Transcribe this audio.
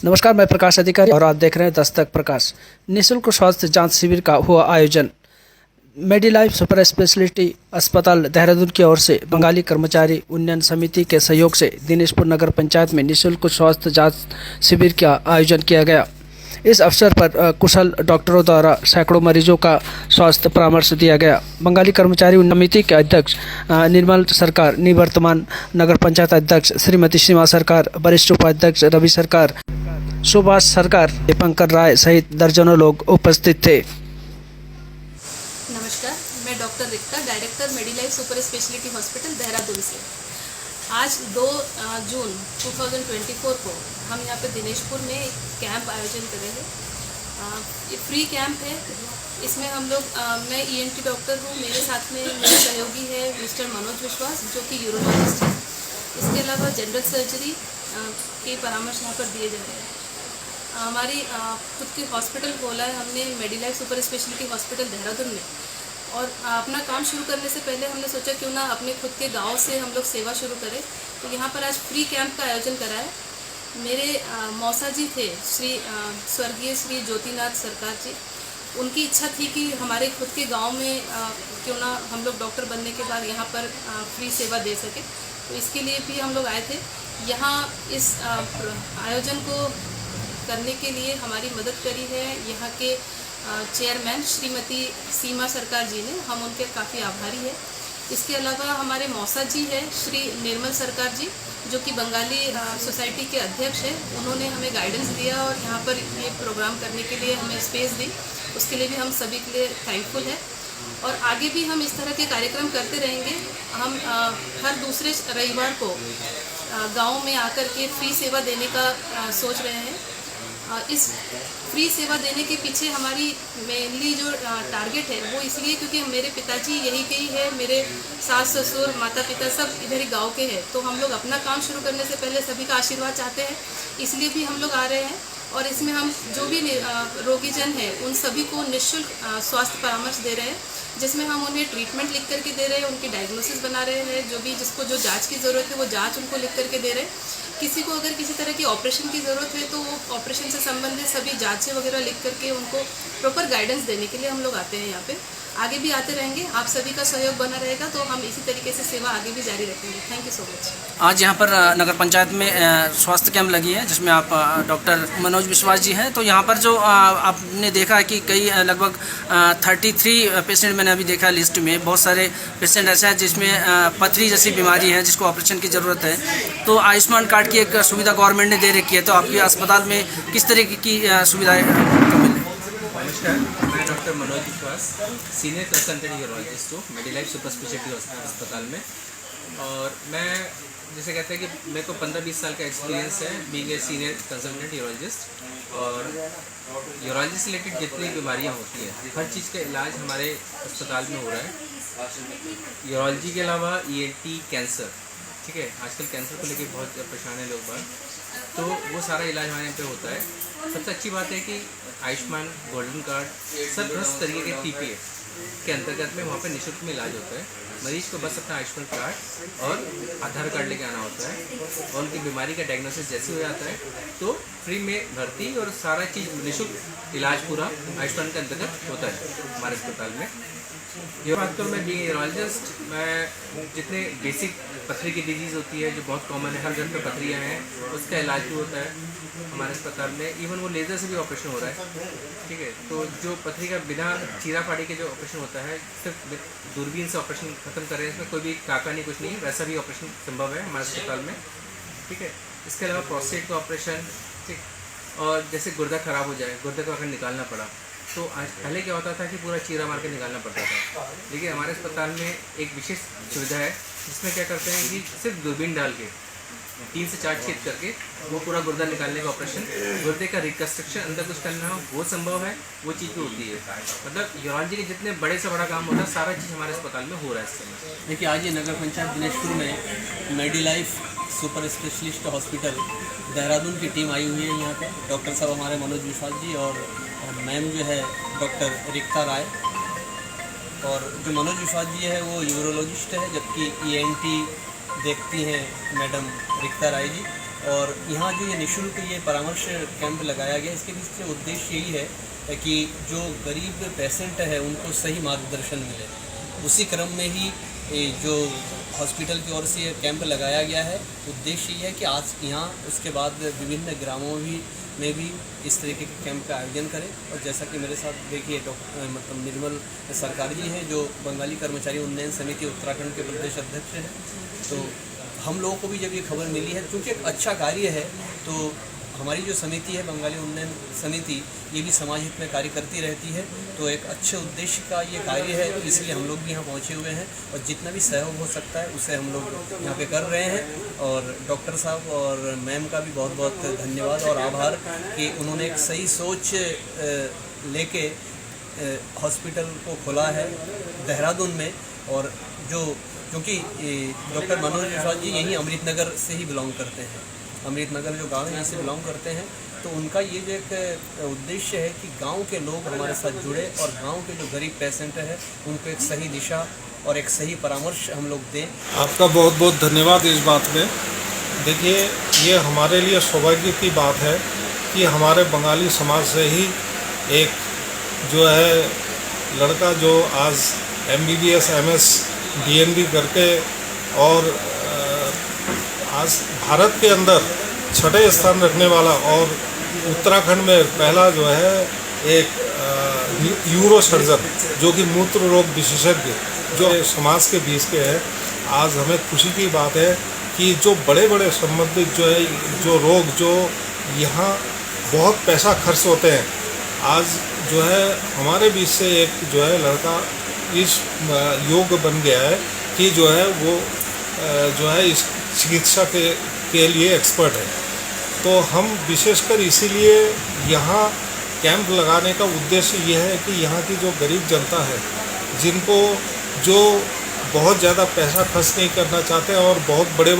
नमस्कार, मैं प्रकाश अधिकारी और आप देख रहे हैं दस्तक प्रकाश। निःशुल्क स्वास्थ्य जांच शिविर का हुआ आयोजन। मेडिलाइफ सुपर स्पेशलिटी अस्पताल देहरादून की ओर से बंगाली कर्मचारी उन्नयन समिति के सहयोग से दिनेशपुर नगर पंचायत में निःशुल्क स्वास्थ्य जांच शिविर का आयोजन किया गया। इस अवसर पर कुशल डॉक्टरों द्वारा सैकड़ों मरीजों का स्वास्थ्य परामर्श दिया गया। बंगाली कर्मचारी उन्नयन समिति के अध्यक्ष निर्मल सरकार, निवर्तमान नगर पंचायत अध्यक्ष श्रीमती सीमा सरकार, वरिष्ठ उपाध्यक्ष रवि सरकार, सुभाष सरकार, पंकज राय सहित दर्जनों लोग उपस्थित थे। नमस्कार, मैं doctor Rikta, director Medilife super speciality hospital Dehradun से। आज 2 जून 2024 को हम यहाँ पे दिनेशपुर में एक कैंप आयोजन करेंगे। ये फ्री कैंप है। इसमें हम लोग मैं ENT डॉक्टर हूँ, मेरे साथ में मेरे सहयोगी है मिस्टर मनोज विश्वास जो कि यूरोलॉजिस्ट है। इसके अलावा जनरल सर्जरी के परामर्श यहाँ पर दिए जा रहे हैं। हमारी खुद की हॉस्पिटल खोला है हमने, मेडिलाइफ सुपर स्पेशलिटी हॉस्पिटल देहरादून में। और अपना काम शुरू करने से पहले हमने सोचा क्यों ना अपने खुद के गांव से हम लोग सेवा शुरू करें। तो यहाँ पर आज फ्री कैंप का आयोजन करा है। मेरे मौसा जी थे स्वर्गीय श्री ज्योतिनाथ सरकार जी। उनकी इच्छा थी कि हमारे खुद के गांव में क्यों ना हम लोग डॉक्टर बनने के बाद यहाँ पर फ्री सेवा दे सके। तो इसके लिए भी हम लोग आए थे। यहाँ इस आयोजन को करने के लिए हमारी मदद करी है यहाँ के चेयरमैन श्रीमती सीमा सरकार जी ने। हम उनके काफ़ी आभारी है। इसके अलावा हमारे मौसा जी है श्री निर्मल सरकार जी जो कि बंगाली सोसाइटी के अध्यक्ष है। उन्होंने हमें गाइडेंस दिया और यहाँ पर ये प्रोग्राम करने के लिए हमें स्पेस दी। उसके लिए भी हम सभी के लिए थैंकफुल है। और आगे भी हम इस तरह के कार्यक्रम करते रहेंगे। हम हर दूसरे रविवार को गाँव में आकर के फ्री सेवा देने का सोच रहे हैं। इस फ्री सेवा देने के पीछे हमारी मेनली जो टारगेट है वो इसलिए क्योंकि मेरे पिताजी यही के ही है, मेरे सास ससुर माता पिता सब इधर ही गांव के हैं। तो हम लोग अपना काम शुरू करने से पहले सभी का आशीर्वाद चाहते हैं, इसलिए भी हम लोग आ रहे हैं। और इसमें हम जो भी रोगीजन हैं उन सभी को निःशुल्क स्वास्थ्य परामर्श दे रहे हैं, जिसमें हम उन्हें ट्रीटमेंट लिख करके दे रहे हैं, उनकी डायग्नोसिस बना रहे हैं, जो भी जिसको जो जांच की ज़रूरत है वो जांच उनको लिख करके दे रहे हैं। किसी को अगर किसी तरह की ऑपरेशन की ज़रूरत है तो वो ऑपरेशन से संबंधित सभी जांचें वगैरह लिख करके उनको प्रॉपर गाइडेंस देने के लिए हम लोग आते हैं यहाँ पे। आगे भी आते रहेंगे। आप सभी का सहयोग बना रहेगा तो हम इसी तरीके से सेवा आगे भी जारी रखेंगे। Thank you so much. आज यहाँ पर नगर पंचायत में स्वास्थ्य कैंप लगी है जिसमें आप डॉक्टर मनोज विश्वास जी हैं। तो यहाँ पर जो आपने देखा है कि कई लगभग 33 पेशेंट मैंने अभी देखा लिस्ट में। बहुत सारे पेशेंट ऐसे हैं जिसमें पथरी जैसी बीमारी है जिसको ऑपरेशन की ज़रूरत है। तो आयुष्मान कार्ड की एक सुविधा गवर्नमेंट ने दे रखी है। तो आपके अस्पताल में किस तरह की सुविधाएँ मिले? नमस्कार, मैं डॉक्टर मनोज विश्वास, सीनियर कंसल्टेंट यूरोलॉजिस्ट हूँ मेडिलाइफ सुपर स्पेशलिटी अस्पताल में। और मैं जैसे कहते हैं कि मेरे को 15-20 साल का एक्सपीरियंस है being a senior consultant urologist. और यूरोलॉजी से रिलेटेड जितनी बीमारियाँ होती हैं हर चीज़ का इलाज हमारे अस्पताल में हो रहा है। यूरोलॉजी के अलावा ENT, कैंसर, ठीक है, आजकल कैंसर को लेकर बहुत परेशान है लोग बाग, तो वो सारा इलाज हमारे यहाँ पे होता है। सबसे अच्छी बात है कि आयुष्मान, गोल्डन कार्ड, सब 10 तरीके के TPA के अंतर्गत में वहाँ पे निःशुल्क में इलाज होता है। मरीज को बस अपना आयुष्मान कार्ड और आधार कार्ड लेके आना होता है और उनकी बीमारी का डायग्नोसिस जैसे हो जाता है तो फ्री में भर्ती और सारा चीज़ निःशुल्क इलाज पूरा आयुष्मान के अंतर्गत होता है हमारे अस्पताल में। ये बात करूँ मैं बीइंग यूरोलॉजिस्ट, मैं जितने बेसिक पथरी की डिजीज़ होती है जो बहुत कॉमन है, हर घर में पथरियाँ हैं, उसका इलाज भी होता है हमारे अस्पताल में। इवन वो लेज़र से भी ऑपरेशन हो रहा है, ठीक है। तो जो पथरी का बिना चीरा फाड़ी के जो ऑपरेशन होता है, सिर्फ दूरबीन से ऑपरेशन खत्म कर रहे हैं, इसमें कोई भी काका नहीं, कुछ नहीं, वैसा भी ऑपरेशन संभव है हमारे अस्पताल में, ठीक है। इसके अलावा प्रोस्टेट का ऑपरेशन, ठीक। और जैसे गुर्दा ख़राब हो जाए, गुर्दे को अगर निकालना पड़ा तो आज पहले क्या होता था कि पूरा चीरा मार के निकालना पड़ता था, लेकिन हमारे अस्पताल में एक विशेष सुविधा है जिसमें क्या करते हैं कि सिर्फ दूरबीन डाल के 3 से 4 छेद करके वो पूरा गुर्दा निकालने का ऑपरेशन, गुर्दे का रिकन्स्ट्रक्शन अंदर कुछ करना हो वो संभव है, वो चीज़ भी होती है। मतलब यूरोलॉजी के जितने बड़े से बड़ा काम होता है सारा चीज़ हमारे अस्पताल में हो रहा है इस समय। देखिए, आज ये नगर पंचायत दिनेशपुर में मेडिलाइफ सुपर स्पेशलिस्ट हॉस्पिटल देहरादून की टीम आई हुई है। यहाँ पे डॉक्टर साहब हमारे मनोज विश्वास जी और मैम जो है डॉक्टर रिक्ता राय। और जो मनोज विश्वास जी है वो यूरोलॉजिस्ट है, जबकि ENT देखती हैं मैडम रिक्ता राय जी। और यहाँ जो ये निःशुल्क ये परामर्श कैंप लगाया गया, इसके पीछे उद्देश्य यही है कि जो गरीब पेशेंट है उनको सही मार्गदर्शन मिले। उसी क्रम में ही जो हॉस्पिटल की ओर से ये कैंप लगाया गया है, उद्देश्य ये है कि आज यहाँ उसके बाद विभिन्न ग्रामों में भी इस तरीके के कैंप का आयोजन करें। और जैसा कि मेरे साथ देखिए मतलब निर्मल सरकार जी हैं, जो बंगाली कर्मचारी उन्नयन समिति उत्तराखंड के प्रदेश अध्यक्ष हैं। तो हम लोगों को भी जब ये खबर मिली है, क्योंकि एक अच्छा कार्य है, तो हमारी जो समिति है बंगाली उन्नयन समिति, ये भी समाज हित में कार्य करती रहती है। तो एक अच्छे उद्देश्य का ये कार्य है, तो इसलिए हम लोग भी यहाँ पहुँचे हुए हैं और जितना भी सहयोग हो सकता है उसे हम लोग यहाँ पे कर रहे हैं। और डॉक्टर साहब और मैम का भी बहुत बहुत धन्यवाद और आभार कि उन्होंने एक सही सोच लेके हॉस्पिटल को खोला है देहरादून में। और जो क्योंकि डॉक्टर मनोज विश्वास जी यहीं अमृतनगर से ही बिलोंग करते हैं, अमृतनगर जो गांव है यहाँ से बिलोंग करते हैं। तो उनका ये जो एक उद्देश्य है कि गांव के लोग हमारे साथ जुड़े और गांव के जो गरीब पेशेंट है उनको एक सही दिशा और एक सही परामर्श हम लोग दें। आपका बहुत बहुत धन्यवाद इस बात में। देखिए, ये हमारे लिए सौभाग्य की बात है कि हमारे बंगाली समाज से ही एक जो है लड़का जो आज MBBS MS DNB करके और आज भारत के अंदर 6ठे स्थान रखने वाला और उत्तराखंड में पहला जो है एक यूरो सर्जन जो कि मूत्र रोग विशेषज्ञ जो समाज के बीच के है। आज हमें खुशी की बात है कि जो बड़े बड़े संबंधित जो है जो रोग जो यहाँ बहुत पैसा खर्च होते हैं, आज जो है हमारे बीच से एक जो है लड़का इस योग बन गया है कि जो है वो जो है इस चिकित्सा के लिए एक्सपर्ट है। तो हम विशेषकर इसीलिए यहाँ कैंप लगाने का उद्देश्य ये है कि यहाँ की जो गरीब जनता है, जिनको जो बहुत ज़्यादा पैसा खर्च नहीं करना चाहते और बहुत बड़े